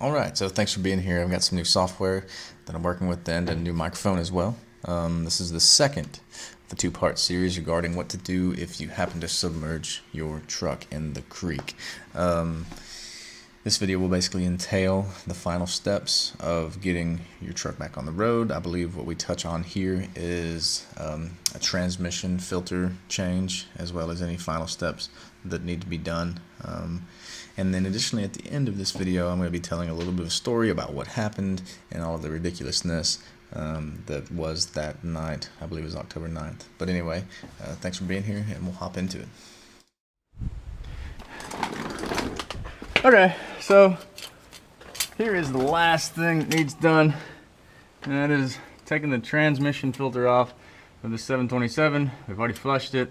Alright, so thanks for being here. I've got some new software that I'm working with and a new microphone as well. This is the second of the two-part series regarding what to do if you happen to submerge your truck in the creek. This video will basically entail the final steps of getting your truck back on the road. I believe what we touch on here is a transmission filter change, as well as any final steps that need to be done. And then additionally, at the end of this video, I'm going to be telling a little bit of a story about what happened and all of the ridiculousness that was that night. I believe it was October 9th. But anyway, thanks for being here, and we'll hop into it. Okay, so here is the last thing that needs done, and that is taking the transmission filter off of the 727. We've already flushed it,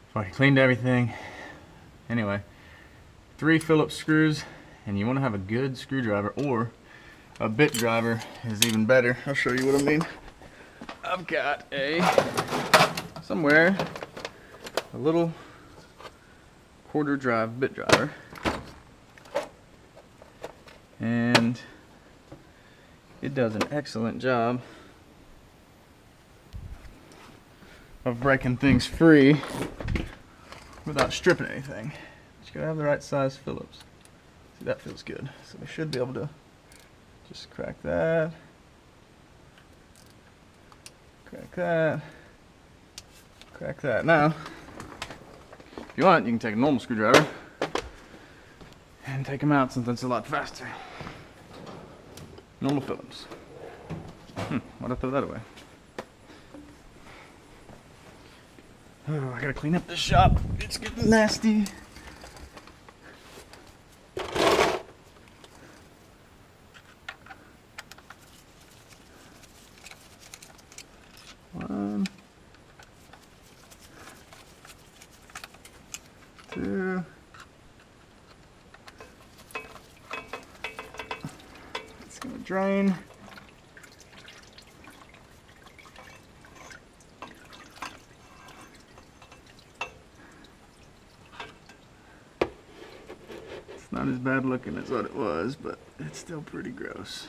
we've already cleaned everything. Anyway, 3 Phillips screws, and you want to have a good screwdriver, or a bit driver is even better. I'll show you what I mean. I've got somewhere a little quarter drive bit driver, and it does an excellent job of breaking things free without stripping anything. But you gotta have the right size Phillips. See, that feels good. So we should be able to just crack that, crack that, crack that. Now, if you want, you can take a normal screwdriver and take them out, since that's a lot faster. Normal Phillips. Why'd I throw that away? Oh, I gotta clean up this shop. It's getting nasty. One, two. It's gonna drain. It's not as bad looking as what it was, but it's still pretty gross.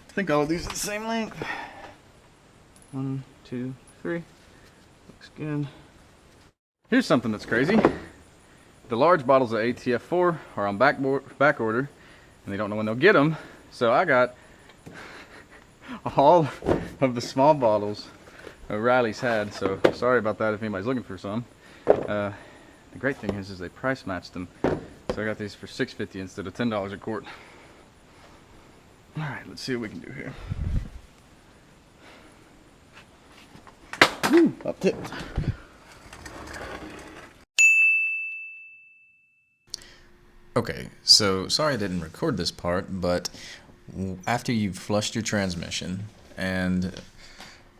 I think all of these are the same length. 1, 2, 3. Looks good. Here's something that's crazy. The large bottles of ATF4 are on back order, and they don't know when they'll get them. So I got all of the small bottles O'Reilly's had. So sorry about that if anybody's looking for some. The great thing is they price matched them. So I got these for $6.50 instead of $10 a quart. All right, let's see what we can do here. Woo, up tipped. Okay, so sorry I didn't record this part, but after you've flushed your transmission and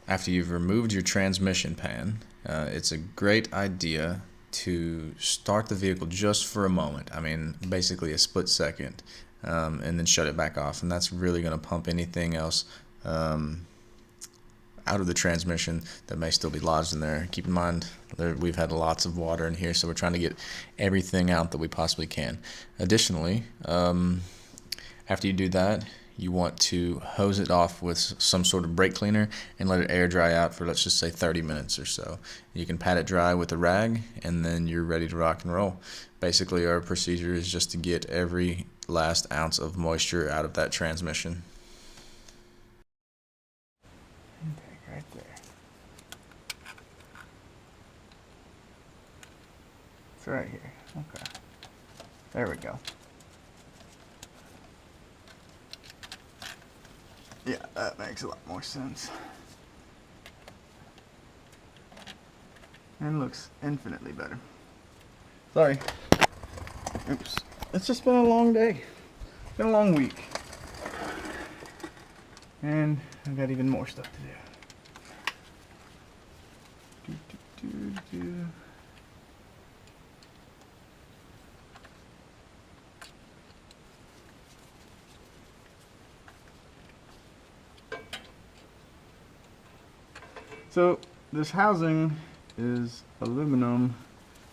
after you've removed your transmission pan, it's a great idea to start the vehicle just for a moment. I mean, basically a split second, and then shut it back off. And that's really going to pump anything else out of the transmission that may still be lodged in there. Keep in mind, we've had lots of water in here, so we're trying to get everything out that we possibly can. Additionally, after you do that, you want to hose it off with some sort of brake cleaner and let it air dry out for, let's just say, 30 minutes or so. You can pat it dry with a rag, and then you're ready to rock and roll. Basically, our procedure is just to get every last ounce of moisture out of that transmission. Right there. It's right here. Okay. There we go. Yeah, that makes a lot more sense. And looks infinitely better. Sorry. Oops. It's just been a long day. It's been a long week. And I've got even more stuff to do. So this housing is aluminum,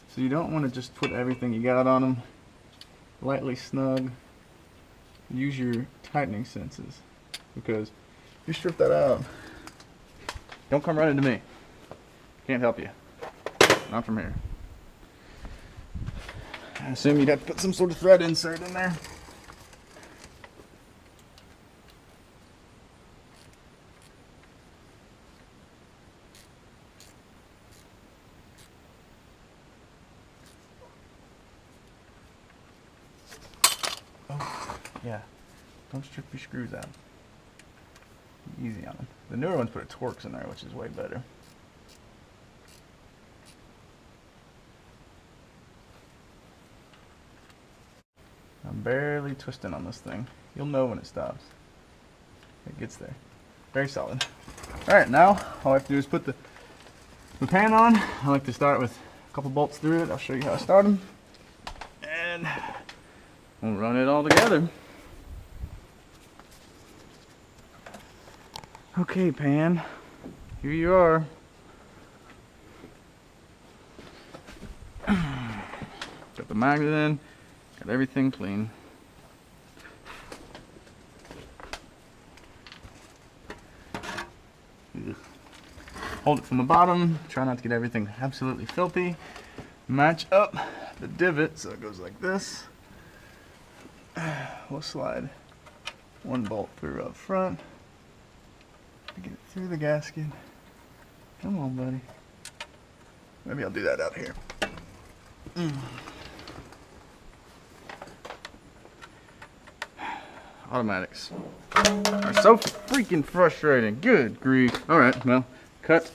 so you don't want to just put everything you got on them. Lightly snug use your tightening senses, because if you strip that out, don't come running to me. Can't help you. Not from here. I assume you'd have to put some sort of thread insert in there. Oh, yeah. Don't strip your screws out. Easy on them. The newer ones put a Torx in there, which is way better. I'm barely twisting on this thing. You'll know when it stops. It gets there. Very solid. Alright, now all I have to do is put the pan on. I like to start with a couple bolts through it. I'll show you how I start them. And we'll run it all together. Okay, pan. Here you are. Got the magnet in. Got everything clean. Hold it from the bottom. Try not to get everything absolutely filthy. Match up the divot so it goes like this. We'll slide one bolt through up front to get it through the gasket. Come on, buddy. Maybe I'll do that out here. Automatics are so freaking frustrating. Good grief. Alright, well, cut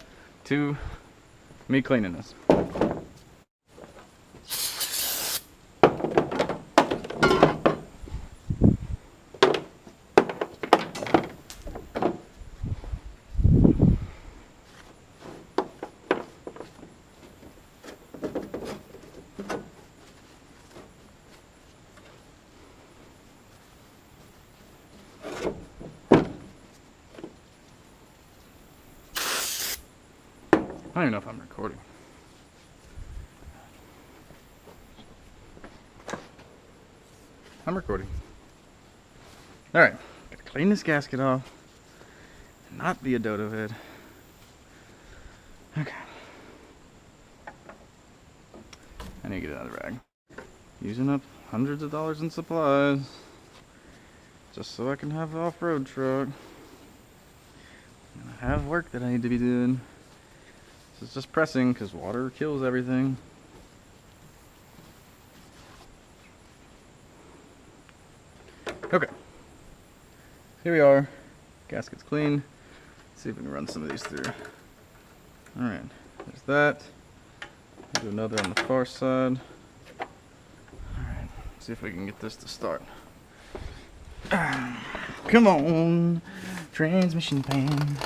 to me cleaning this. I don't even know if I'm recording. I'm recording. Alright, gotta clean this gasket off. Not be a dodo head. Okay. I need to get it out of the rag. Using up hundreds of dollars in supplies. Just so I can have an off-road truck. And I have work that I need to be doing. It's just pressing because water kills everything. Okay. Here we are. Gasket's clean. Let's see if we can run some of these through. Alright. There's that. Do another on the far side. Alright. See if we can get this to start. Come on. Transmission pan.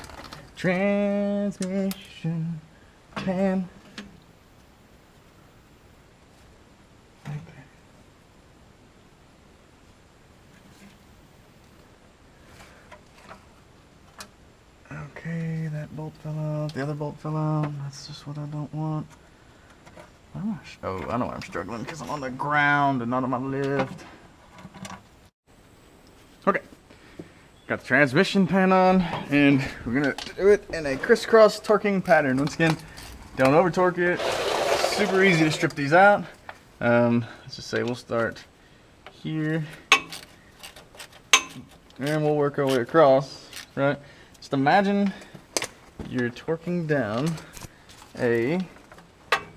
Transmission pan. Okay. Okay, that bolt fell out. The other bolt fell out. That's just what I don't want. Oh, I know why I'm struggling, because I'm on the ground and not on my lift. Okay. Got the transmission pan on, and we're gonna do it in a crisscross torquing pattern. Once again, don't over torque it. Super easy to strip these out. Let's just say we'll start here, and we'll work our way across, right? Just imagine you're torquing down a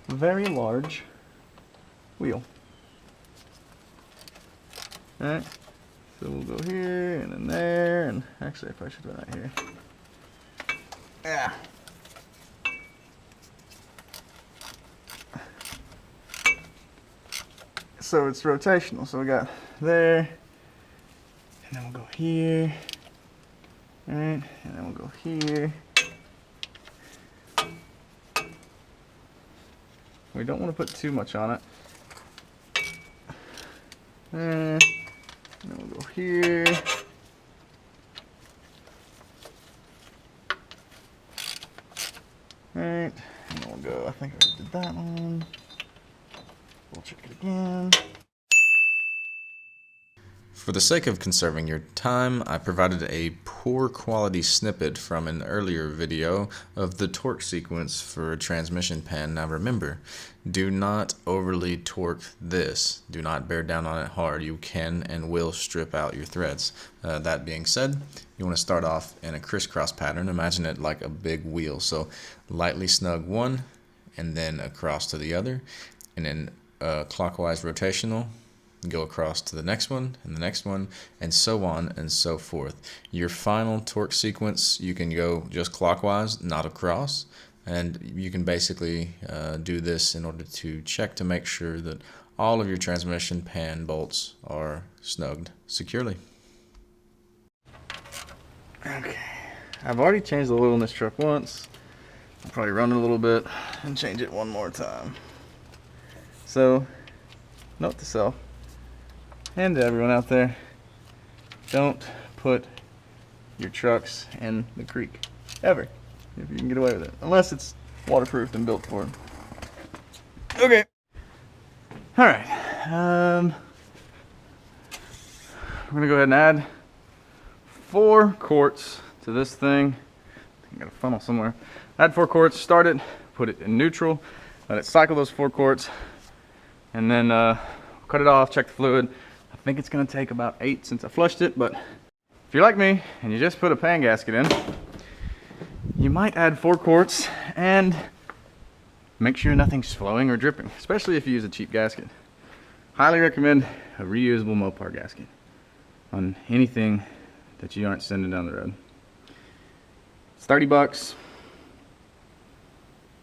very large wheel. Alright, so we'll go here and then there, and actually I probably should do that here. Yeah. So it's rotational, so we got there, and then we'll go here, alright, and then we'll go here. We don't want to put too much on it. And then we'll go here. Alright, and then we'll go, I think I already did that one. We'll check it again. For the sake of conserving your time, I provided a poor quality snippet from an earlier video of the torque sequence for a transmission pan. Now remember, do not overly torque this. Do not bear down on it hard. You can and will strip out your threads. That being said, you want to start off in a crisscross pattern. Imagine it like a big wheel. So lightly snug one and then across to the other, and then clockwise rotational. Go across to the next one, and so on and so forth. Your final torque sequence, you can go just clockwise, not across, and you can basically do this in order to check to make sure that all of your transmission pan bolts are snugged securely. Okay, I've already changed the oil in this truck once. I'll probably run it a little bit and change it one more time. So, note to self, and to everyone out there, don't put your trucks in the creek, ever, if you can get away with it, unless it's waterproofed and built for it. Okay. All right. We're gonna go ahead and add 4 quarts to this thing. I got a funnel somewhere. Add 4 quarts, start it, put it in neutral, let it cycle those 4 quarts, and then cut it off, check the fluid. I think it's gonna take about 8 since I flushed it, but if you're like me and you just put a pan gasket in, you might add 4 quarts and make sure nothing's flowing or dripping, especially if you use a cheap gasket. Highly recommend a reusable Mopar gasket on anything that you aren't sending down the road. It's 30 bucks.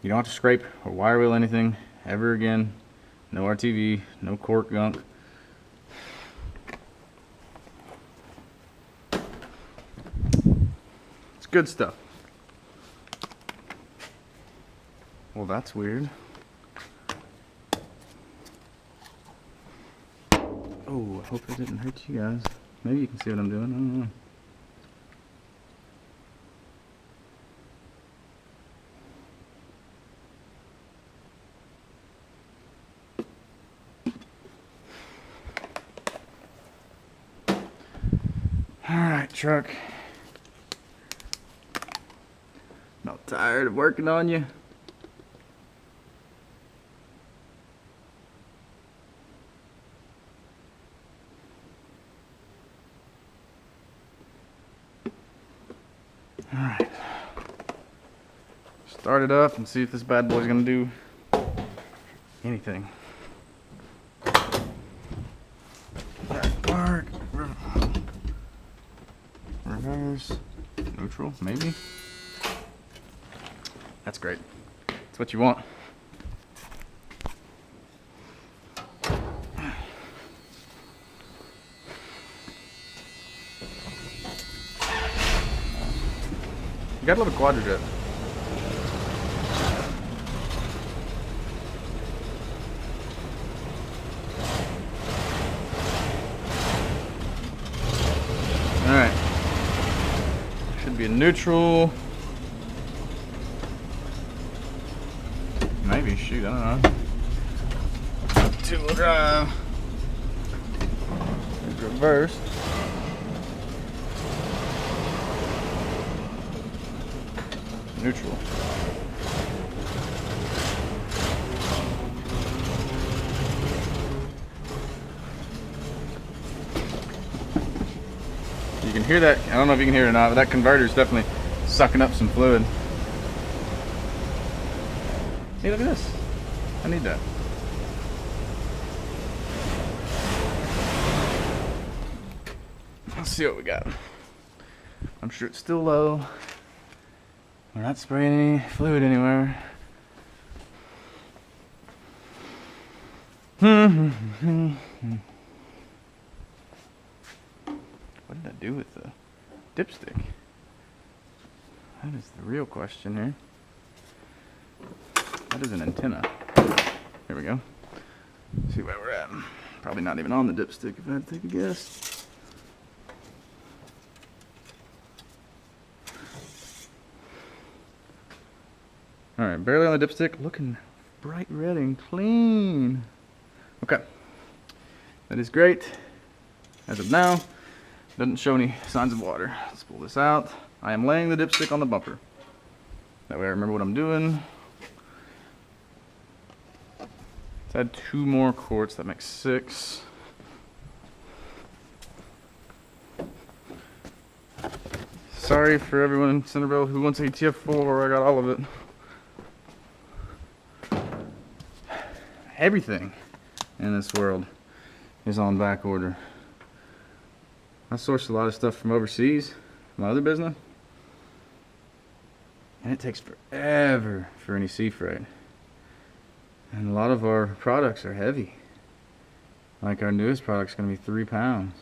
You don't have to scrape or wire wheel anything ever again. No RTV, no cork gunk. It's good stuff. Well, that's weird. Oh, I hope it didn't hurt you guys. Maybe you can see what I'm doing. I don't know. Alright, truck. Not tired of working on you? Alright. Start it up and see if this bad boy's gonna do anything. Park. Reverse. Neutral, maybe? That's great. That's what you want. You gotta love a quadrijet. Alright. Should be a neutral. Maybe, shoot, I don't know. 2-wheel drive. Reverse. Neutral. You can hear that. I don't know if you can hear it or not, but that converter is definitely sucking up some fluid. Hey, look at this. I need that. Let's see what we got. I'm sure it's still low. We're not spraying any fluid anywhere. What did I do with the dipstick? That is the real question here. That is an antenna. Here we go. See where we're at. Probably not even on the dipstick if I had to take a guess. Alright, barely on the dipstick, looking bright red and clean. Okay, that is great. as of now, doesn't show any signs of water. Let's pull this out. I am laying the dipstick on the bumper. That way I remember what I'm doing. Let's add 2 more quarts, that makes 6. Sorry for everyone in Centerville who wants ATF4, I got all of it. Everything in this world is on back order. I source a lot of stuff from overseas, my other business, and it takes forever for any sea freight. And a lot of our products are heavy. Like our newest product's gonna be 3 pounds.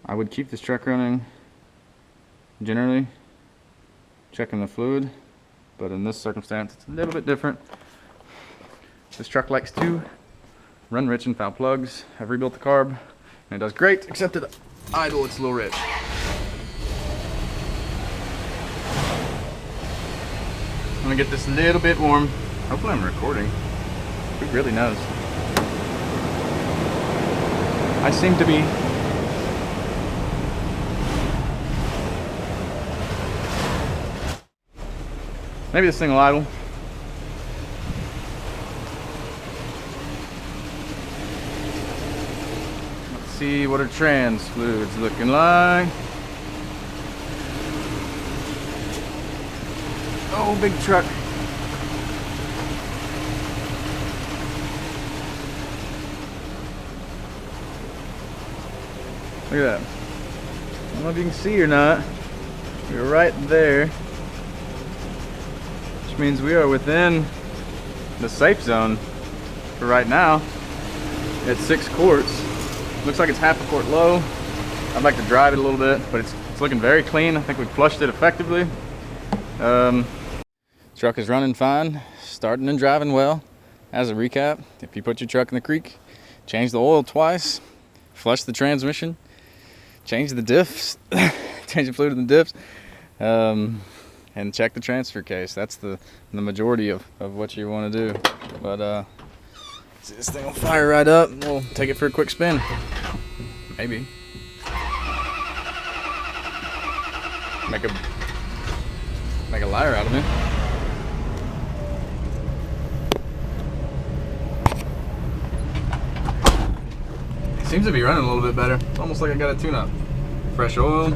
I would keep this truck running generally, checking the fluid, but in this circumstance it's a little bit different. This truck likes to run rich in foul plugs. I've rebuilt the carb and it does great, except at idle it's a little rich. I'm gonna get this a little bit warm. Hopefully I'm recording. Who really knows? I seem to be. Maybe this thing will idle. Let's see what our trans fluid's looking like. Oh, big truck. Look at that. I don't know if you can see or not. We're right there. Which means we are within the safe zone for right now at 6 quarts. Looks like it's half a quart low. I'd like to drive it a little bit, but it's looking very clean. I think we flushed it effectively. Truck is running fine, starting and driving well. As a recap, if you put your truck in the creek, change the oil twice, flush the transmission, change the diffs, change the fluid in the diffs, and check the transfer case. That's the majority of what you want to do. But see, this thing will fire right up and we'll take it for a quick spin. Maybe. Make a liar out of me. It seems to be running a little bit better. It's almost like I got a tune-up. Fresh oil.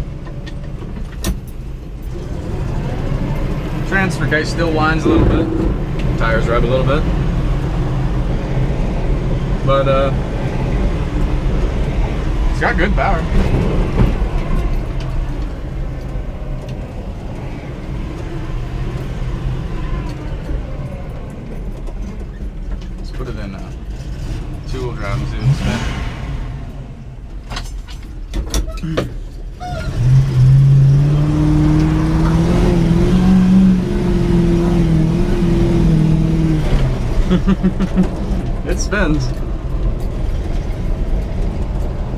Transfer case still whines a little bit. Tires rub a little bit. But it's got good power. Let's put it in 2-wheel drive and see what it's spin. It spins.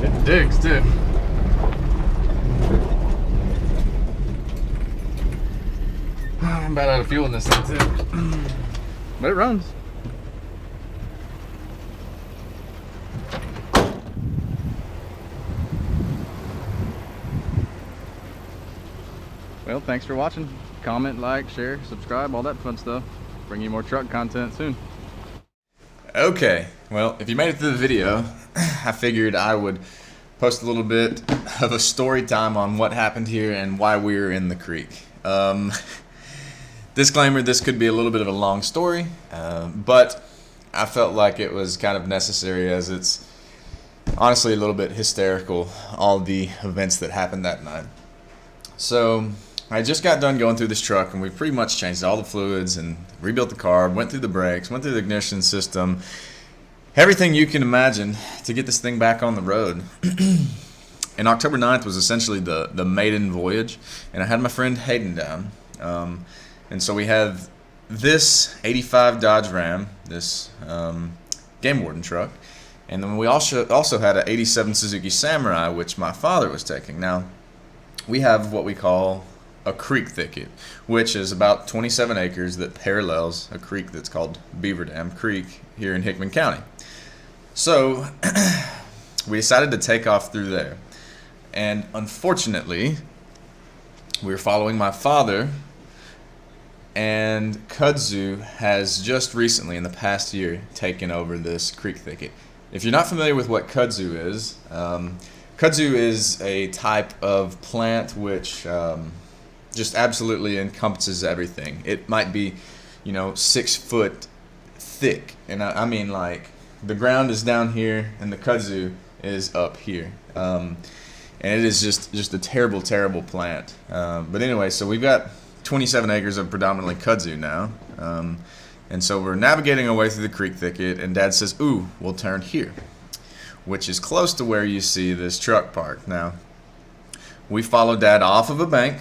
It digs too. I'm about out of fuel in this thing too. But it runs. Well, thanks for watching. Comment, like, share, subscribe, all that fun stuff. Bring you more truck content soon. Okay, well, if you made it through the video, I figured I would post a little bit of a story time on what happened here and why we were in the creek. Disclaimer, this could be a little bit of a long story, but I felt like it was kind of necessary as it's honestly a little bit hysterical, all the events that happened that night. So I just got done going through this truck and we pretty much changed all the fluids and rebuilt the carb, went through the brakes, went through the ignition system, everything you can imagine to get this thing back on the road. And October 9th was essentially the maiden voyage, and I had my friend Hayden down. And so we had this 85 Dodge Ram, this game warden truck, and then we also had an 87 Suzuki Samurai, which my father was taking. Now, we have what we call a creek thicket, which is about 27 acres that parallels a creek that's called Beaver Dam Creek here in Hickman County. So we decided to take off through there. And unfortunately, we were following my father, and kudzu has just recently, in the past year, taken over this creek thicket. If you're not familiar with what kudzu is a type of plant which just absolutely encompasses everything. It might be, 6 foot thick, and I mean, like, the ground is down here and the kudzu is up here, and it is just a terrible plant. But anyway, so we've got 27 acres of predominantly kudzu now, and so we're navigating our way through the creek thicket, and Dad says, ooh, we'll turn here, which is close to where you see this truck parked. Now, we follow Dad off of a bank,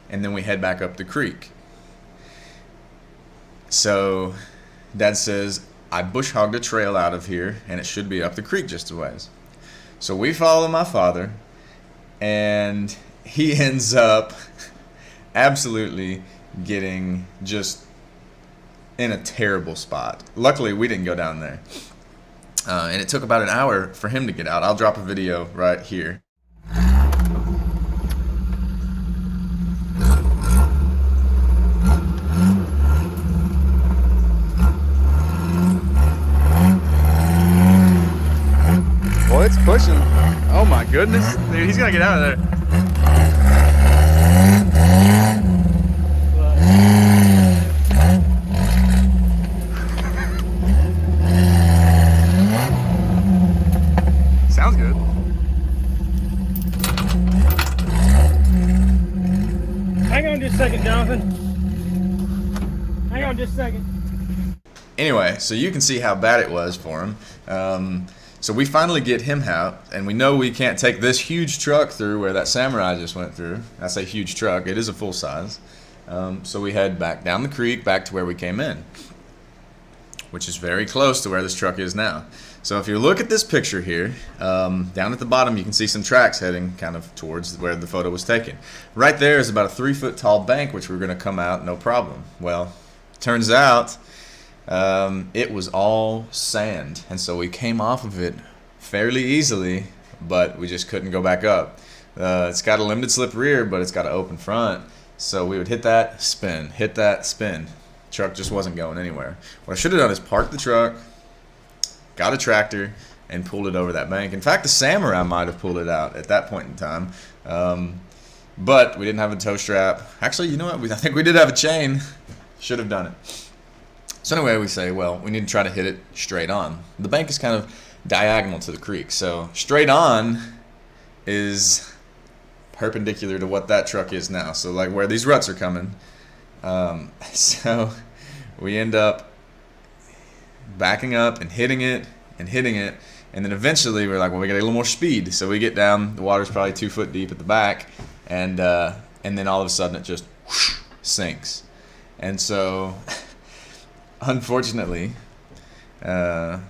and then we head back up the creek. So Dad says, I bush hogged a trail out of here, and it should be up the creek just a ways. So we follow my father, and he ends up absolutely getting just in a terrible spot. Luckily, we didn't go down there. And it took about an hour for him to get out. I'll drop a video right here. Well, it's pushing. Oh my goodness. Dude, he's gonna get out of there. Sounds good. Hang on just a second, Jonathan. Hang on just a second. Anyway, so you can see how bad it was for him. So we finally get him out, and we know we can't take this huge truck through where that Samurai just went through. I say huge truck, it is a full size. So we head back down the creek, back to where we came in, which is very close to where this truck is now. So if you look at this picture here, down at the bottom you can see some tracks heading kind of towards where the photo was taken. Right there is about a 3-foot tall bank, which we're going to come out no problem. Well, turns out it was all sand, and so we came off of it fairly easily, but we just couldn't go back up. It's got a limited slip rear, but it's got an open front, so we would hit that, spin, hit that, spin. Truck just wasn't going anywhere. What I should have done is park the truck, got a tractor, and pulled it over that bank. In fact, the Samurai might have pulled it out at that point in time, but we didn't have a tow strap. Actually, you know what? I think we did have a chain. Should have done it. So anyway, we say, well, we need to try to hit it straight on. The bank is kind of diagonal to the creek, so straight on is perpendicular to what that truck is now. So like where these ruts are coming. So we end up backing up and hitting it, and then eventually we're like, well, we got a little more speed. So we get down, the water's probably 2 foot deep at the back, and then all of a sudden it just whoosh, sinks. And so unfortunately, at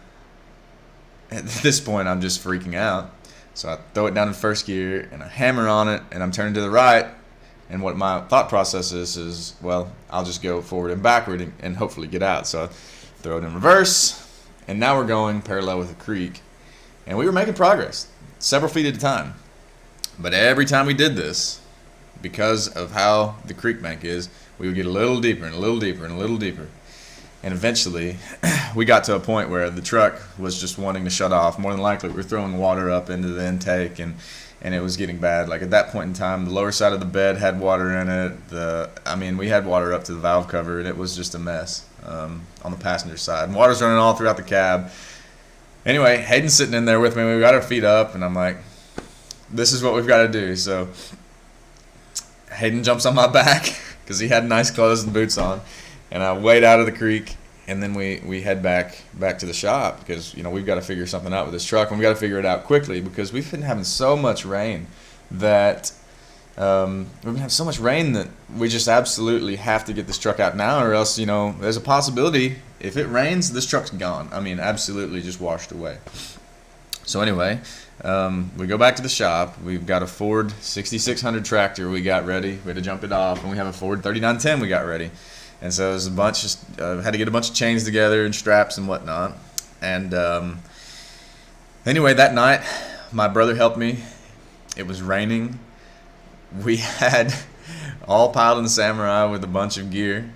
this point I'm just freaking out. So I throw it down in first gear and I hammer on it, and I'm turning to the right, and what my thought process is, well, I'll just go forward and backward and hopefully get out. So I throw it in reverse, and now we're going parallel with the creek, and we were making progress several feet at a time. But every time we did this, because of how the creek bank is, we would get a little deeper and a little deeper and a little deeper. And eventually, we got to a point where the truck was just wanting to shut off. More than likely, we were throwing water up into the intake, and it was getting bad. Like at that point in time, the lower side of the bed had water in it. We had water up to the valve cover, and it was just a mess on the passenger side. And water's running all throughout the cab. Anyway, Hayden's sitting in there with me. We got our feet up, and I'm like, this is what we've got to do. So Hayden jumps on my back because he had nice clothes and boots on. And I wade out of the creek, and then we head back to the shop because we've got to figure something out with this truck, and we got to figure it out quickly because we've been having so much rain that we just absolutely have to get this truck out now, or else there's a possibility if it rains this truck's gone. Absolutely just washed away. So anyway, we go back to the shop. We've got a Ford 6600 tractor we got ready. We had to jump it off, and we have a Ford 3910 we got ready. And so there's a bunch, had to get a bunch of chains together and straps and whatnot. And Anyway, that night, my brother helped me. It was raining. We had all piled in the Samurai with a bunch of gear.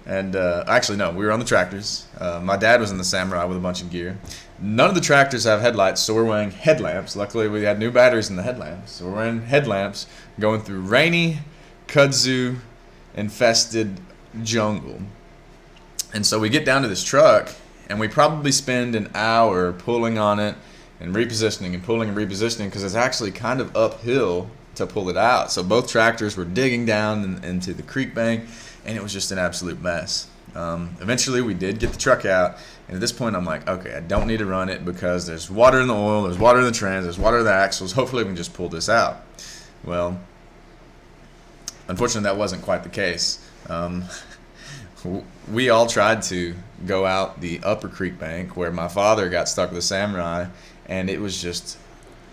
And actually, no, we were on the tractors. My dad was in the Samurai with a bunch of gear. None of the tractors have headlights, so we're wearing headlamps. Luckily, we had new batteries in the headlamps. So we're wearing headlamps going through rainy, kudzu infested jungle. And so we get down to this truck, and we probably spend an hour pulling on it and repositioning and pulling and repositioning because it's actually kind of uphill to pull it out. So both tractors were digging down into the creek bank, and it was just an absolute mess. Eventually, we did get the truck out, and at this point, I'm like, okay, I don't need to run it because there's water in the oil, there's water in the trans, there's water in the axles. Hopefully, we can just pull this out. Well, unfortunately, that wasn't quite the case. We all tried to go out the upper creek bank where my father got stuck with a Samurai, and it was just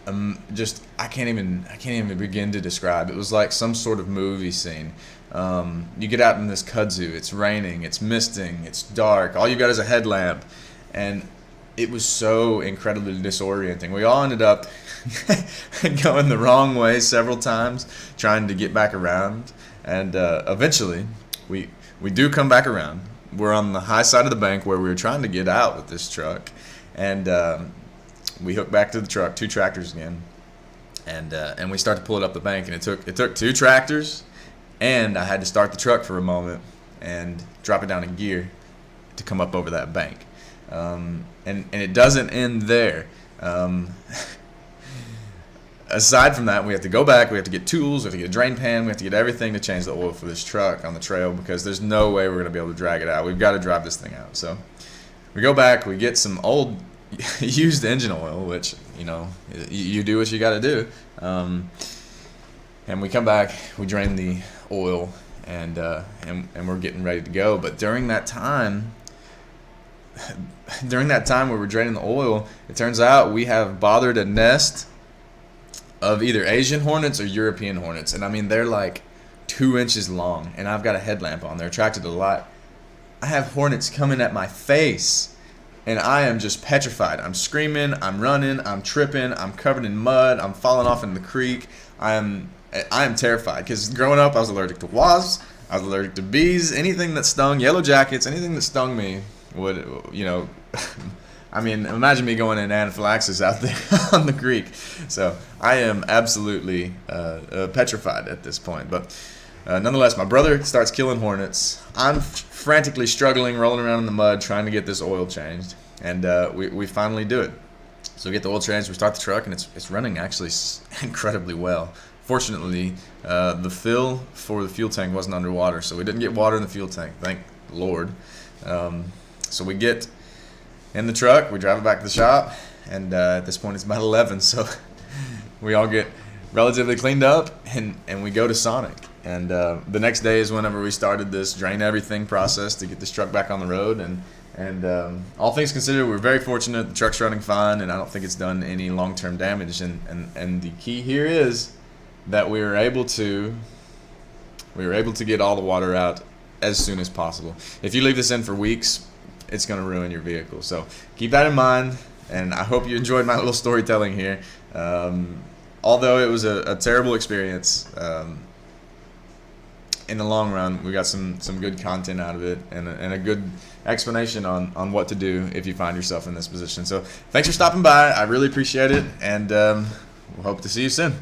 I can't even begin to describe. It was like some sort of movie scene. You get out in this kudzu, it's raining, it's misting, it's dark, all you got is a headlamp, and it was so incredibly disorienting. We all ended up going the wrong way several times, trying to get back around, and eventually we do come back around. We're on the high side of the bank where we were trying to get out with this truck, and we hook back to the truck, 2 tractors again, and we start to pull it up the bank, and it took 2 tractors, and I had to start the truck for a moment and drop it down in gear to come up over that bank. And it doesn't end there. Aside from that, we have to go back, we have to get tools, we have to get a drain pan, we have to get everything to change the oil for this truck on the trail because there's no way we're going to be able to drag it out. We've got to drive this thing out. So we go back, we get some old used engine oil, which, you know, you do what you got to do. And we come back, we drain the oil, and we're getting ready to go. But during that time where we're draining the oil, it turns out we have bothered a nest of either Asian hornets or European hornets. And I mean, they're like 2 inches long, and I've got a headlamp on. They're attracted to the light. I have hornets coming at my face, and I am just petrified. I'm screaming, I'm running, I'm tripping, I'm covered in mud, I'm falling off in the creek. I am terrified because growing up I was allergic to wasps, I was allergic to bees, anything that stung, yellow jackets, anything that stung me would, you know, I mean, imagine me going in anaphylaxis out there on the creek. So I am absolutely petrified at this point. But nonetheless, my brother starts killing hornets. I'm frantically struggling, rolling around in the mud, trying to get this oil changed. And we finally do it. So we get the oil changed, we start the truck, and it's running actually incredibly well. Fortunately, the fill for the fuel tank wasn't underwater, so we didn't get water in the fuel tank, thank Lord. So we get in the truck, we drive it back to the shop, and at this point it's about 11, so we all get relatively cleaned up, and we go to Sonic. And the next day is whenever we started this drain everything process to get this truck back on the road. And all things considered, we're very fortunate. The truck's running fine, and I don't think it's done any long-term damage. And the key here is that we were able to get all the water out as soon as possible. If you leave this in for weeks, it's going to ruin your vehicle. So keep that in mind, and I hope you enjoyed my little storytelling here. Although it was a terrible experience, in the long run, we got some good content out of it, and a good explanation on what to do if you find yourself in this position. So thanks for stopping by. I really appreciate it, and we'll hope to see you soon.